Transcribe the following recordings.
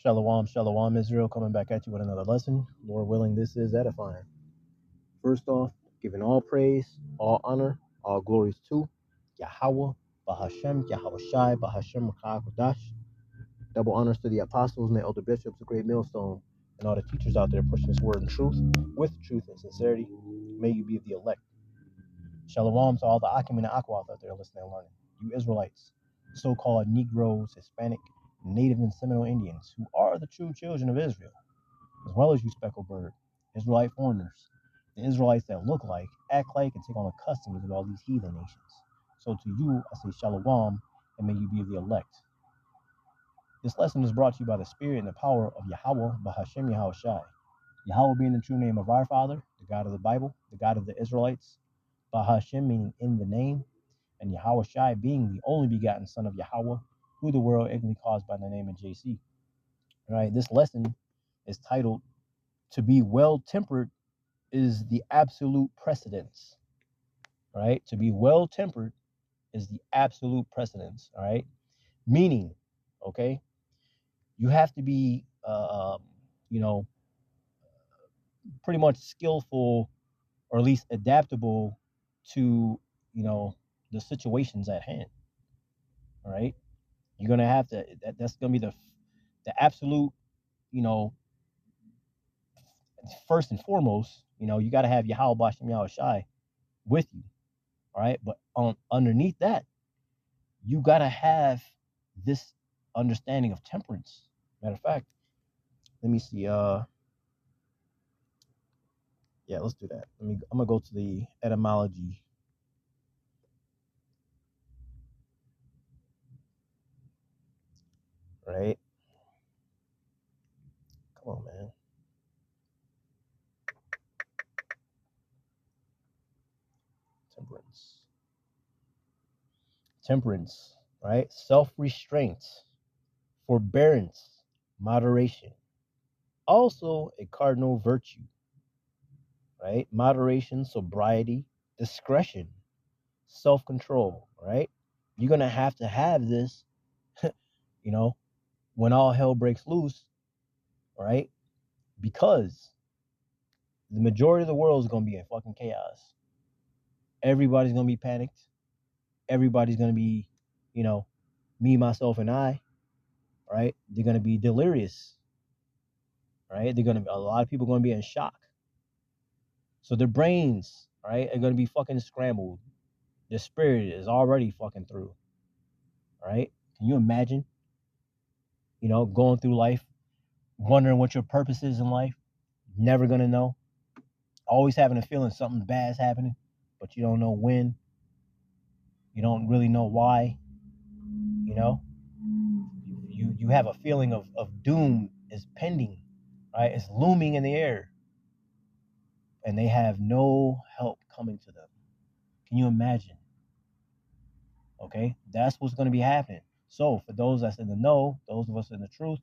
Shalom, shalom, Israel, coming back at you with another lesson. Lord willing, this is edifying. First off, giving all praise, all honor, all glories to Yahweh, Bahashem, Yahweh Shai, Bahashem, Kodash. Double honors to the apostles and the elder bishops, the great millstone, and all the teachers out there pushing this word in truth, with truth and sincerity. May you be of the elect. Shalom to all the Akim and the Akwath out there listening and learning. You Israelites, so-called Negroes, Hispanic, Native and Seminole Indians, who are the true children of Israel, as well as you speckled bird, Israelite foreigners, the Israelites that look like, act like, and take on the customs of all these heathen nations. So to you, I say shalom, and may you be of the elect. This lesson is brought to you by the Spirit and the power of Yahweh, Bahashem Yahweh Shai. Yahweh being the true name of our Father, the God of the Bible, the God of the Israelites, Bahashem meaning in the name, and Yahweh Shai being the only begotten Son of Yahweh, who the world ignorantly calls by the name of JC. All right, this lesson is titled, To Be Well-Tempered is the Absolute Precedence. All right, to be well-tempered is the absolute precedence. All right, meaning, okay, you have to be, pretty much skillful or at least adaptable to, the situations at hand. All right, you're gonna have to. That's gonna be the absolute, you know, first and foremost. You got to have Yahweh Bashem Yahweh Shai with you. All right, but underneath that, you got to have this understanding of temperance. Matter of fact, let me see. Yeah, let's do that. I'm gonna go to the etymology. Right. Come on, man. Temperance, right? Self-restraint, forbearance, moderation. Also a cardinal virtue, right? Moderation, sobriety, discretion, self-control, right? You're going to have this, when all hell breaks loose, right? Because the majority of the world is going to be in fucking chaos. Everybody's going to be panicked. Everybody's going to be, me, myself, and I, right? They're going to be delirious, right? A lot of people are going to be in shock. So their brains, right, are going to be fucking scrambled. Their spirit is already fucking through, right? Can you imagine, going through life, wondering what your purpose is in life, never going to know, always having a feeling something bad is happening, but you don't know when, you don't really know why, you have a feeling of doom is pending, right? It's looming in the air, and they have no help coming to them. Can you imagine? Okay, that's what's going to be happening. So for those that's in the know, those of us in the truth,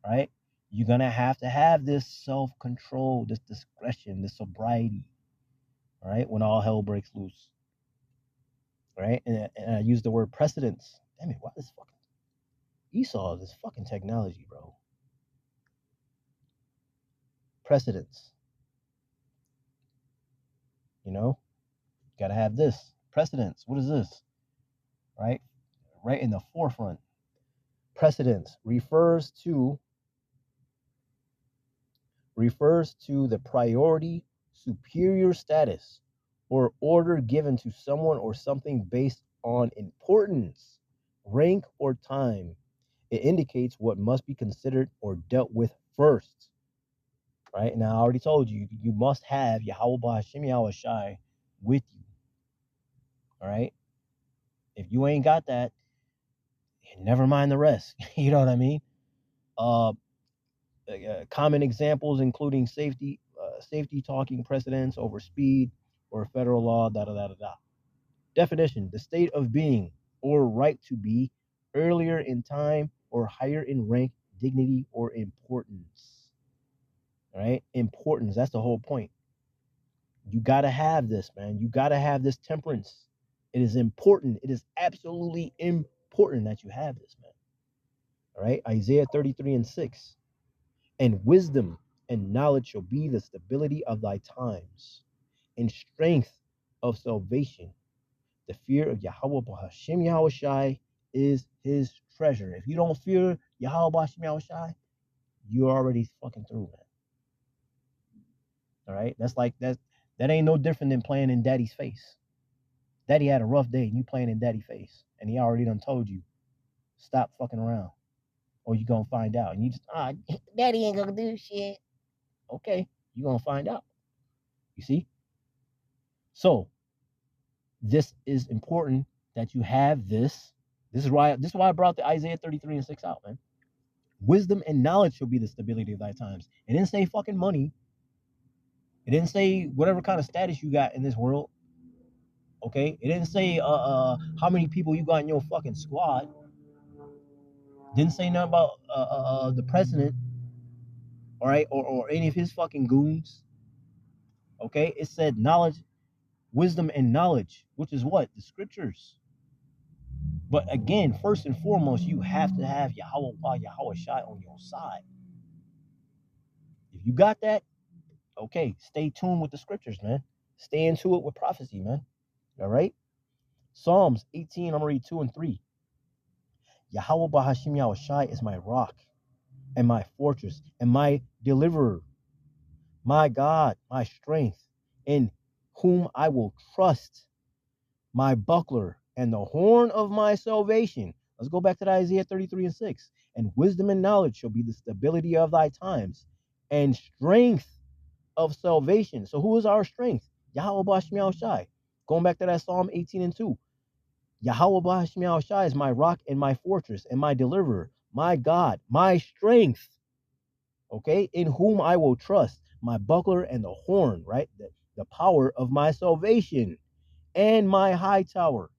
right, you're going to have this self-control, this discretion, this sobriety, right, when all hell breaks loose, right? And I use the word precedence. Damn it, why this fucking Esau, this fucking technology, bro. Precedence, got to have this. Precedence, what is this? Right in the forefront. Precedence refers to the priority, superior status, or order given to someone or something based on importance, rank, or time. It indicates what must be considered or dealt with first. Right? Now, I already told you, you must have Yahweh Ba'Hashem Yahweh Shai with you. All right? If you ain't got that, never mind the rest. You know what I mean? Common examples including safety talking precedence over speed or federal law, da da da da da. Definition: the state of being or right to be earlier in time or higher in rank, dignity, or importance. All right, importance. That's the whole point. You gotta have this, man. You gotta have this temperance. It is important. It is absolutely important that you have this, man. All right, Isaiah 33 and 6. And wisdom and knowledge shall be the stability of thy times, and strength of salvation. The fear of Yahweh Bahashim Yahushai is his treasure. If you don't fear Yahweh Bahashim Yahushai, you're already fucking through, man. All right, that's like that. That ain't no different than playing in daddy's face. Daddy had a rough day, and you playing in daddy's face, and he already done told you, stop fucking around, or you gonna find out. And you just, daddy ain't gonna do shit. Okay, you gonna find out. You see? So this is important that you have this. This is why I brought the Isaiah 33 and 6 out, man. Wisdom and knowledge shall be the stability of thy times. It didn't say fucking money. It didn't say whatever kind of status you got in this world. Okay? It didn't say how many people you got in your fucking squad. Didn't say nothing about the president, all right, or any of his fucking goons. Okay? It said knowledge, wisdom, and knowledge, which is what? The scriptures. But again, first and foremost, you have to have Yahweh Shai on your side. If you got that, okay, stay tuned with the scriptures, man. Stay into it with prophecy, man. All right? Psalms 18, I'm going to read 2 and 3. Yahweh Bahashim Yahushai is my rock and my fortress and my deliverer, my God, my strength, in whom I will trust, my buckler and the horn of my salvation. Let's go back to Isaiah 33 and 6. And wisdom and knowledge shall be the stability of thy times, and strength of salvation. So who is our strength? Yahweh Bashim Yahushai. Going back to that Psalm 18 and 2. Yahweh Bashim Yahushai is my rock and my fortress and my deliverer, my God, my strength. Okay, in whom I will trust, my buckler and the horn, right? The power of my salvation and my high tower.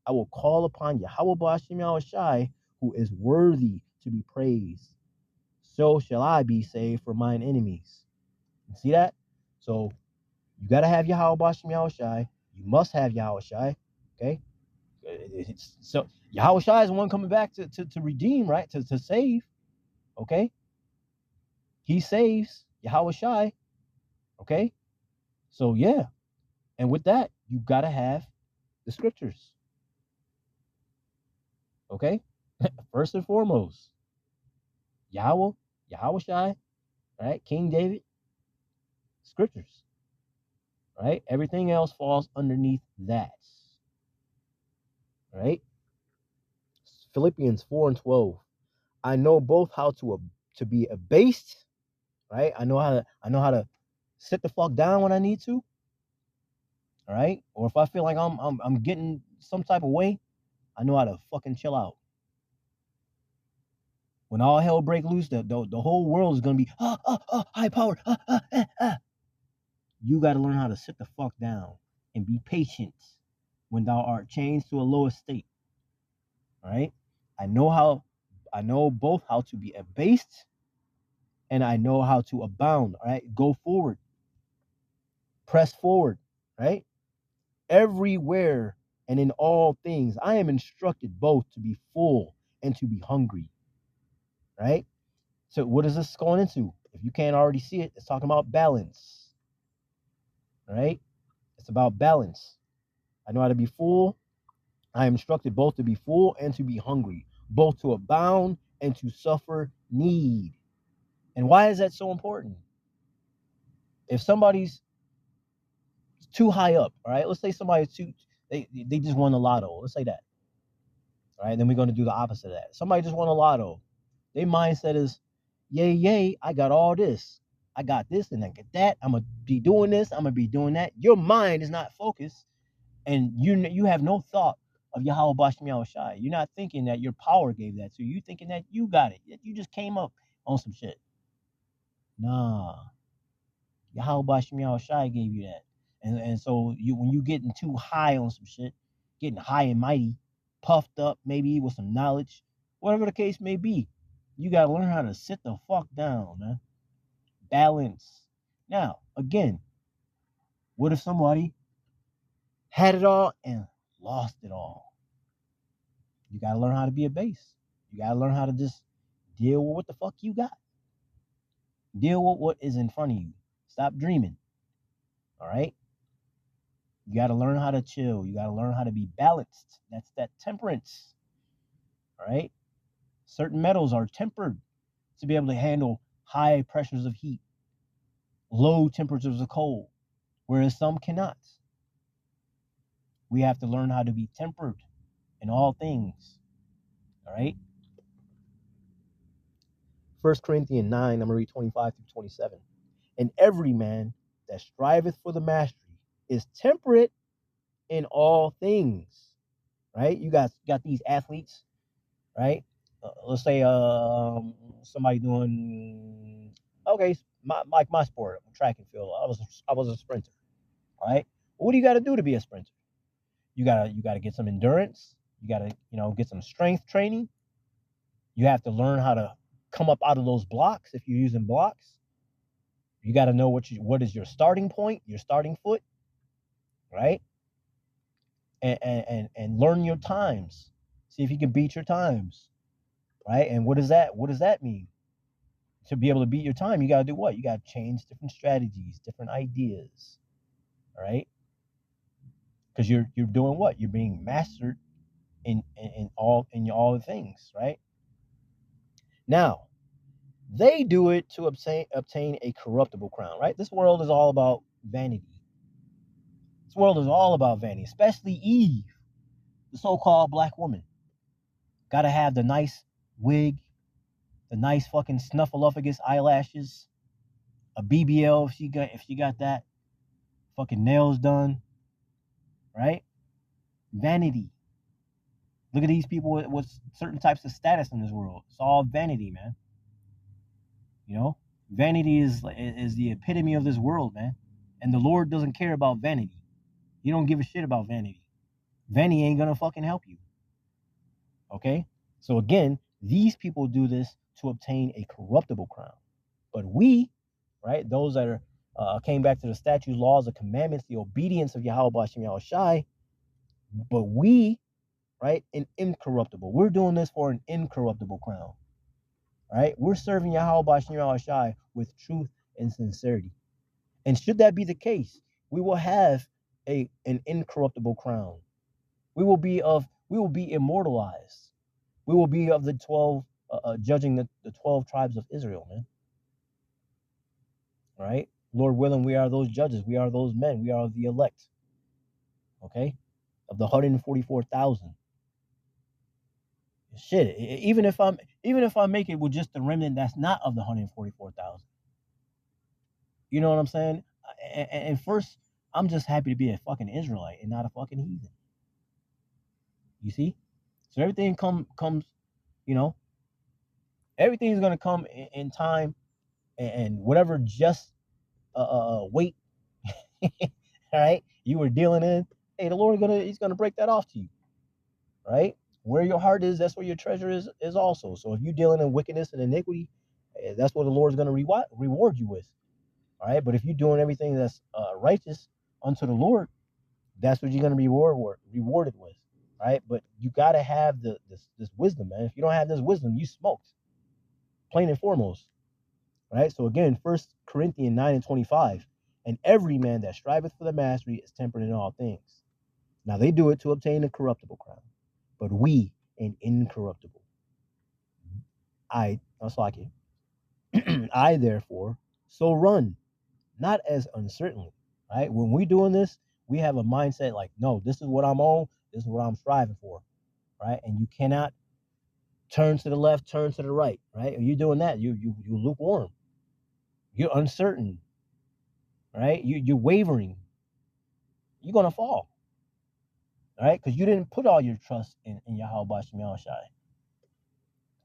I will call upon Yahweh Bashim Yahushai, who is worthy to be praised. So shall I be saved from mine enemies. You see that? So you got to have Yahweh Bashim Yahushai. You must have Yahushai. Okay? So Yahushai is the one coming back to redeem, right? To save. Okay? He saves Yahushai. Okay? So yeah. And with that, you got to have the scriptures. Okay? First and foremost, Yahushai, right? King David, scriptures, right? Everything else falls underneath that, right? Philippians 4 and 12. I know both how to be abased, right? I know how to sit the fuck down when I need to, all right? Or if I feel like I'm getting some type of way, I know how to fucking chill out. When all hell break loose, the whole world is gonna be high power. You got to learn how to sit the fuck down and be patient when thou art changed to a lower state. All right. I know both how to be abased and I know how to abound. All right. Go forward. Press forward. Right. Everywhere and in all things, I am instructed both to be full and to be hungry. Right. So what is this going into? If you can't already see it, it's talking about balance. All right. It's about balance. I know how to be full. I am instructed both to be full and to be hungry, both to abound and to suffer need. And why is that so important? If somebody's too high up, all right, let's say somebody's they just won the lotto. Let's say that. All right, then we're going to do the opposite of that. Somebody just won a lotto. Their mindset is, yay, I got all this. I got this and I get that. I'm going to be doing this. I'm going to be doing that. Your mind is not focused. And you have no thought of Yahweh Bashim Yahushai. You're not thinking that your power gave that to you. You're thinking that you got it. You just came up on some shit. Nah. Yahweh Bashim Yahushai gave you that. And so when you getting too high on some shit, getting high and mighty, puffed up, maybe with some knowledge, whatever the case may be, you got to learn how to sit the fuck down, man. Balance. Now, again, what if somebody had it all and lost it all? You got to learn how to be a base. You got to learn how to just Deal with what the fuck you got. Deal with what is in front of you. Stop dreaming. All right? You got to learn how to chill. You got to learn how to be balanced. That's that temperance. All right? Certain metals are tempered to be able to handle high pressures of heat, low temperatures of cold, whereas some cannot. We have to learn how to be tempered in all things. All right? 1 Corinthians 9, I'm going to read 25 through 27. And every man that striveth for the mastery is temperate in all things. Right? You got these athletes, right? Let's say somebody doing like my sport, track and field. I was a sprinter. Right? What do you got to do to be a sprinter? You gotta get some endurance. You gotta get some strength training. You have to learn how to come up out of those blocks if you're using blocks. You got to know what is your starting point, your starting foot, right? And learn your times. See if you can beat your times, right? And what does that mean? To be able to beat your time, you got to do what? You got to change different strategies, different ideas, right? Because you're doing what? You're being mastered in all the things, right? Now, they do it to obtain a corruptible crown, right? This world is all about vanity. This world is all about vanity, especially Eve, the so-called black woman. Got to have the nice wig, the nice fucking snuffleupagus eyelashes, a BBL if she got that, fucking nails done, right? Vanity. Look at these people with certain types of status in this world. It's all vanity, man. Vanity is the epitome of this world, man. And the Lord doesn't care about vanity. He don't give a shit about vanity. Vanity ain't gonna fucking help you. Okay? So again, these people do this to obtain a corruptible crown. But we, right, those that are came back to the statutes, laws, the commandments, the obedience of Yahweh Bashem Yahushai, but we, right, an incorruptible. We're doing this for an incorruptible crown. Right? We're serving Yahweh Bashem Yahushai with truth and sincerity. And should that be the case, we will have an incorruptible crown. We will be immortalized. We will be of the 12, judging the 12 tribes of Israel, man. Right? Lord willing, we are those judges. We are those men. We are the elect. Okay? Of the 144,000. Shit. Even if I make it with just the remnant that's not of the 144,000. You know what I'm saying? And first, I'm just happy to be a fucking Israelite and not a fucking heathen. You see? So everything comes, everything's gonna come in time, and whatever just weight, all right, you were dealing in, hey, the Lord he's gonna break that off to you, right? Where your heart is, that's where your treasure is also. So if you're dealing in wickedness and iniquity, that's what the Lord's gonna reward you with. All right, but if you're doing everything that's righteous unto the Lord, that's what you're gonna be rewarded with. Right? But you gotta have this wisdom, man. If you don't have this wisdom, you smoked. Plain and foremost. Right? So again, 1 Corinthians 9 and 25. And every man that striveth for the mastery is temperate in all things. Now they do it to obtain a corruptible crown, but we an incorruptible. That's like it. I therefore so run, not as uncertainly. Right? When we're doing this, we have a mindset like, no, this is what I'm on, this is what I'm striving for. Right? And you cannot turn to the left, turn to the right, right? If you're doing that, you lukewarm. You're uncertain, right? You're wavering. You're gonna fall, right? Because you didn't put all your trust in Yahweh Bashem Yahushai.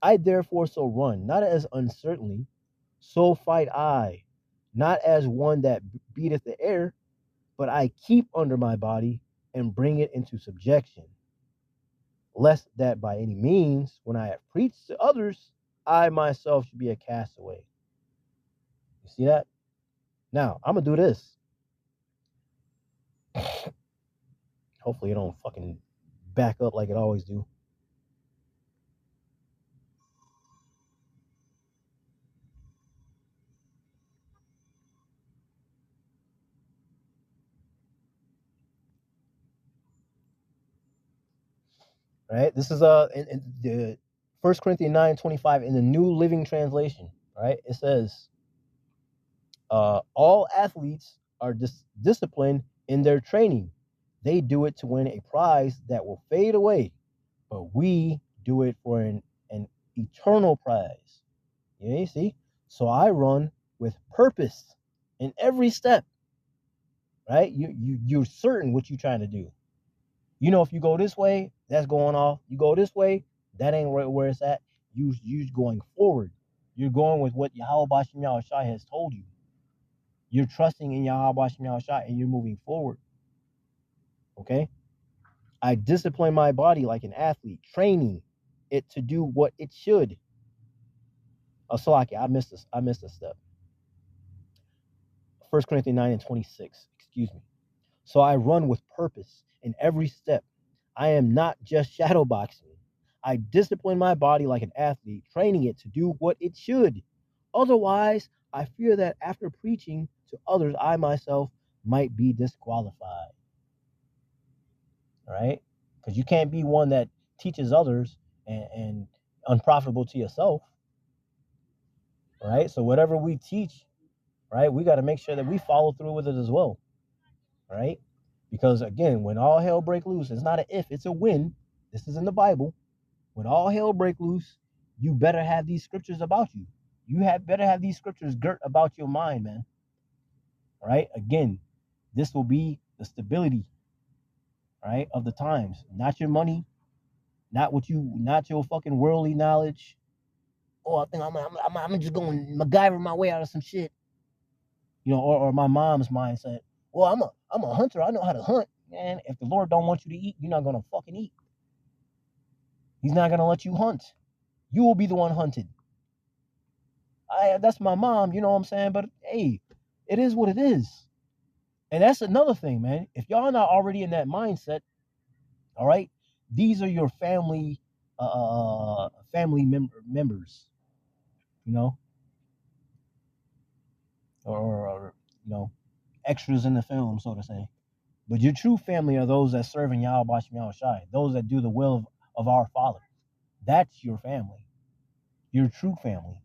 I therefore so run, not as uncertainly, so fight I, not as one that beateth the air, but I keep under my body and bring it into subjection, lest that by any means, when I have preached to others, I myself should be a castaway. You see that? Now, I'm going to do this. Hopefully it don't fucking back up like it always do. Right? This is in the 1 Corinthians 9:25 in the New Living Translation. Right? It says, all athletes are disciplined in their training. They do it to win a prize that will fade away, but we do it for an eternal prize. You see? So I run with purpose in every step, right? You're certain what you're trying to do. You know, if you go this way, that's going off. You go this way, that ain't right where it's at. You going forward. You're going with what Yahweh Bashim Yahushai has told you. You're trusting in Yahweh Bashim Yahushai and you're moving forward. Okay? I discipline my body like an athlete, training it to do what it should. Oh, Salaki, I missed this. I missed a step. 1 Corinthians 9:26. Excuse me. So I run with purpose in every step. I am not just shadow boxing. I discipline my body like an athlete, training it to do what it should. Otherwise, I fear that after preaching to others, I myself might be disqualified. All right? Because you can't be one that teaches others and unprofitable to yourself. Right? So whatever we teach, right, we got to make sure that we follow through with it as well. Right? Because again, when all hell break loose, it's not an if, it's a when. This is in the Bible. When all hell break loose, you better have these scriptures about you. Better have these scriptures girt about your mind, man. Right? Again, this will be the stability, right, of the times. Not your money, not your fucking worldly knowledge. Oh, I think I'm just going to MacGyver my way out of some shit. You know, or my mom's mindset. Well, I'm a hunter. I know how to hunt. Man, if the Lord don't want you to eat, you're not gonna fucking eat. He's not gonna let you hunt. You will be the one hunted. That's my mom, you know what I'm saying? But hey, it is what it is. And that's another thing, man. If y'all not already in that mindset, all right, these are your family members, you know, or you know, extras in the film, so to say. But your true family are those that serve in Yahweh Bashim Yahushai, those that do the will of our Father. That's your family, your true family,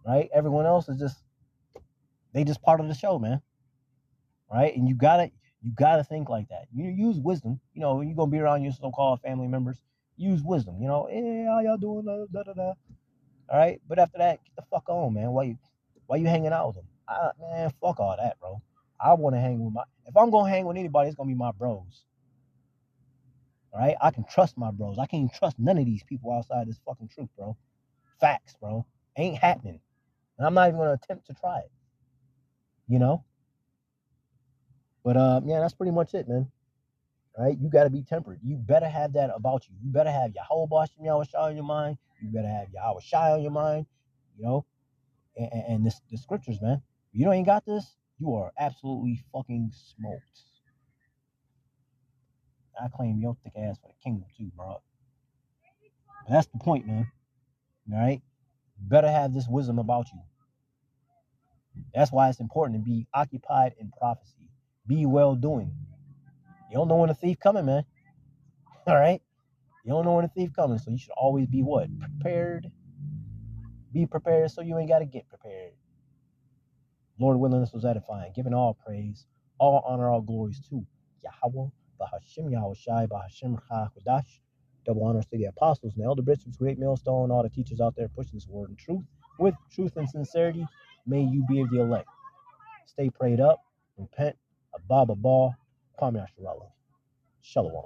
right? Everyone else is just part of the show, man, right? And you gotta think like that. You use wisdom. You know, when you're gonna be around your so-called family members, use wisdom. You know, hey, how y'all doing? Da, da, da. All right, but after that, get the fuck on, man. Why you hanging out with them? Man, fuck all that, bro. I want to hang with if I'm gonna hang with anybody, it's gonna be my bros. All right, I can trust my bros. I can't trust none of these people outside this fucking truth, bro. Facts, bro. Ain't happening, and I'm not even gonna attempt to try it. You know. But yeah, that's pretty much it, man. All right, you got to be tempered. You better have that about you. You better have Yahweh Bashim Yahushai on your mind. You better have Yahweh Shai on your mind. You know, and the scriptures, man. If you ain't got this, you are absolutely fucking smoked. I claim your thick ass for the kingdom too, bro. But that's the point, man. All right, you better have this wisdom about you. That's why it's important to be occupied in prophecy. Be well doing. You don't know when a thief coming, man. All right, you don't know when a thief coming, so you should always be what? Prepared. Be prepared so you ain't got to get prepared. Lord willing, this was edifying. Giving all praise, all honor, all glories to Yahweh, Bahashim Yahushai, Bahashim HaKodash. Double honors to the apostles and the elder bishops, great millstone, all the teachers out there pushing this word in truth. With truth and sincerity, may you be of the elect. Stay prayed up, repent, Abba Ball, Kwame Asherallah. Shalom.